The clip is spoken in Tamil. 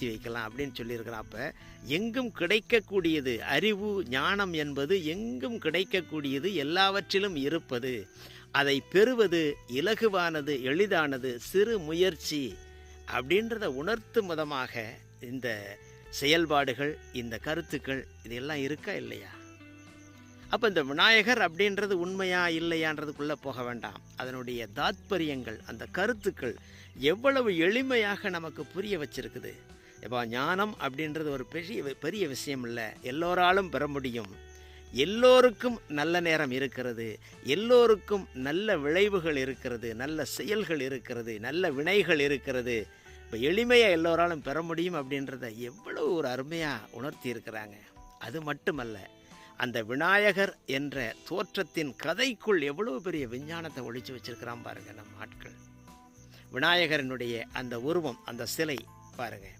ஏற்றி வைக்கலாம் அப்படின்னு சொல்லியிருக்கிறான். அப்போ எங்கும் கிடைக்கக்கூடியது அறிவு ஞானம் என்பது எங்கும் கிடைக்கக்கூடியது, எல்லாவற்றிலும் இருப்பது, அதை பெறுவது இலகுவானது, எளிதானது, சிறு முயற்சி அப்படின்றத உணர்த்தும் விதமாக இந்த செயல்பாடுகள், இந்த கருத்துக்கள் இதெல்லாம் இருக்கா இல்லையா? அப்போ இந்த விநாயகர் அப்படின்றது உண்மையா இல்லையான்றதுக்குள்ளே போக வேண்டாம். அதனுடைய தாத்பரியங்கள், அந்த கருத்துக்கள் எவ்வளவு எளிமையாக நமக்கு புரிய வச்சிருக்குது. இப்போ ஞானம் அப்படின்றது ஒரு பெரிய விஷயம் இல்லை, எல்லோராலும் பெற முடியும். எல்லோருக்கும் நல்ல நேரம் இருக்கிறது, எல்லோருக்கும் நல்ல விளைவுகள் இருக்கிறது, நல்ல செயல்கள் இருக்கிறது, நல்ல வினைகள் இருக்கிறது. இப்போ எளிமையாக எல்லோராலும் பெற முடியும் அப்படின்றத எவ்வளோ ஒரு அருமையாக உணர்த்தி இருக்கிறாங்க. அது மட்டுமல்ல, அந்த விநாயகர் என்ற தோற்றத்தின் கதைக்குள் எவ்வளோ பெரிய விஞ்ஞானத்தை ஒழிச்சு வச்சிருக்கிறான் பாருங்கள் நம்ம ஆட்கள். விநாயகரனுடைய அந்த உருவம், அந்த சிலை பாருங்கள்,